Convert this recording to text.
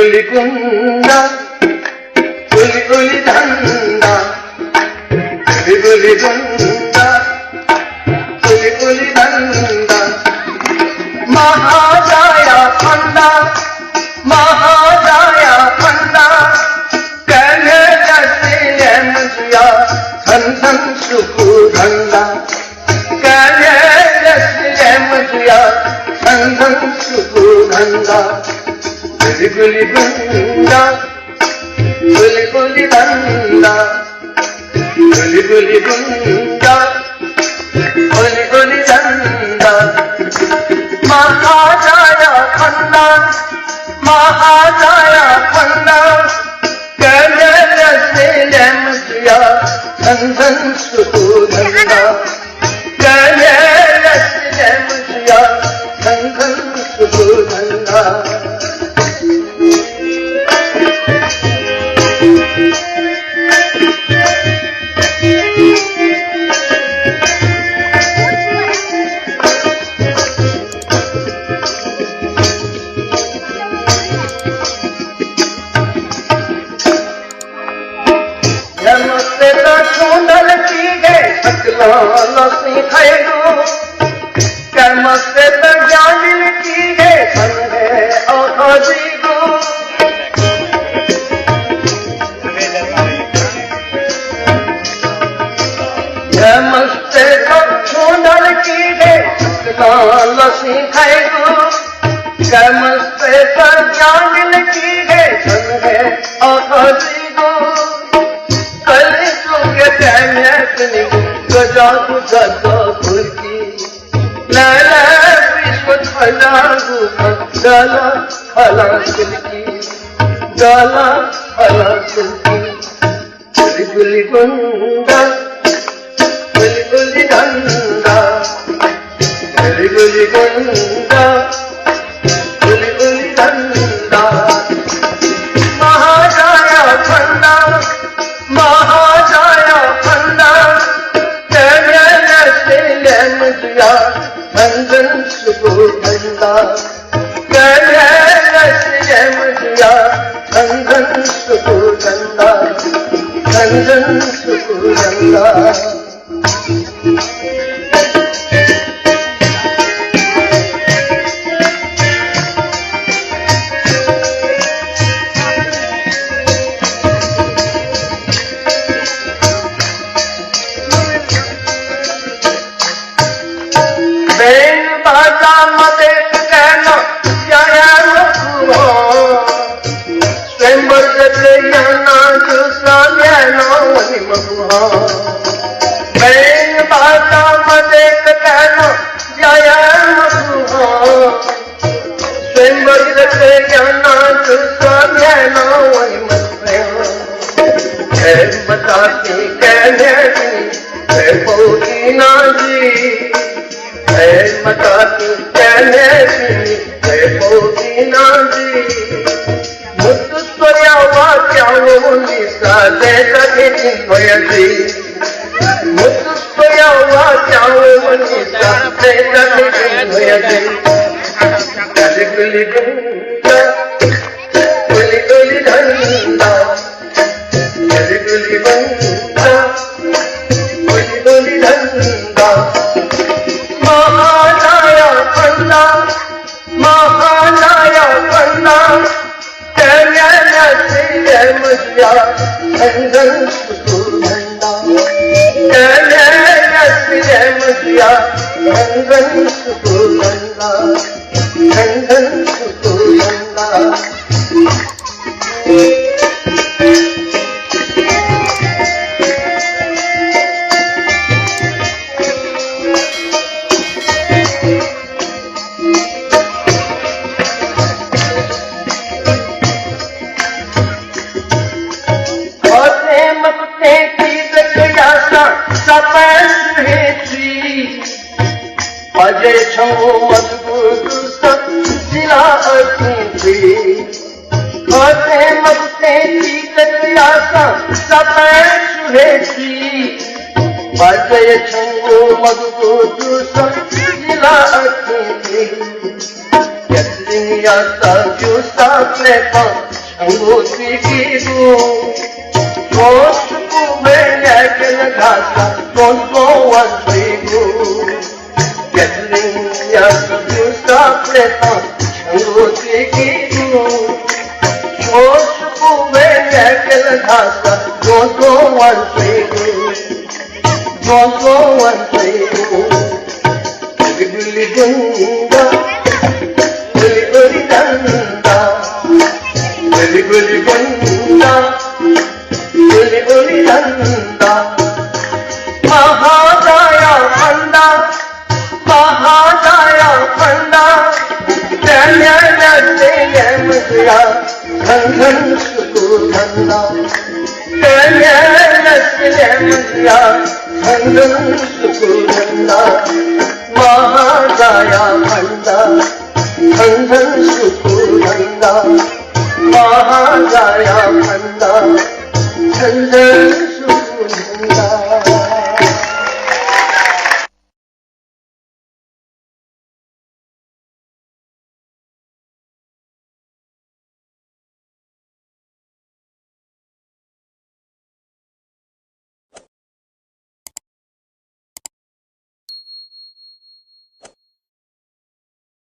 गुली गुंडा गुली गुली धंदा गुली गुंडा गुली गुली धंदा महाजाया फंदा महाजाया फंदा कहने जैसे मुझिया धन धन सुखू धंदा कहने जैसे मुझिया धन धन सुखू धंदा गुली गुली गुंडा गुली गुली धंदा गुली गुली गुंडा गुली गुली धंदा महाजाया फंदा महाजाया फंदा कहने जैसे मुझिया धन धन सुखू धंदा कहने जैसे मुझिया धन धन सुखू धंदा लसी खैरू कर्मस्ते पर ज्ञान की है धन है अजीबू कर्मस्ते पर सुंदर की है लसी खैरू कर्मस्ते पर ज्ञान की है धन है अजीबू कल के कहने गजा गुजा भुर्गी लाला विश्व थला गाला फला सिल्की गाला फला सिल्की गुली गुली गुंडा गुली गुली धंदा गुली गुली गुंडा गुली गुली धंदा महाजाया फंदा महाजाया फंदा मुझिया धन धन सुखू धंदा कहने जैसे मुझिया धन धन सुखू धंदा धन धन सुखू धंदा बताती कहने की पोतीना जी है बताती कहने की पोतीना जी मुझ स्वया वाक्या निशा दे सके जी मुझ स्वया वाक्या निशा दे सके जी गुली गुंडा गुली गुली धंदा गुली गुली बंदा गुली गुली धंदा महाजाया फंदा महाजाया फंदा कहने जैसे मुझिया धन धन सुखू धंदा कहने जैसे मुझिया धन धन सुखू धंदा धन धन सुखू धंदा अजय छो मजबूत जिला अथी खाते मगते की कटियासा सपैन सुहेसी अजय छो मजबूत जिला अथी 야사 규사 플랫폼 장고치기도 모습을 약간 가사 돈보완 되고 야사 규사 플랫폼 장고치기도 모습을 약간 가사 돈보완 되고 돈보완 되고 불리 bunga buli danda buli bunga buli danda mahadaya panda jaya jaya mudra dhan suku dhanda jaya jaya mudra dhan suku dhanda महादया भंडा धन सुखुरंदा महादया भंडा धन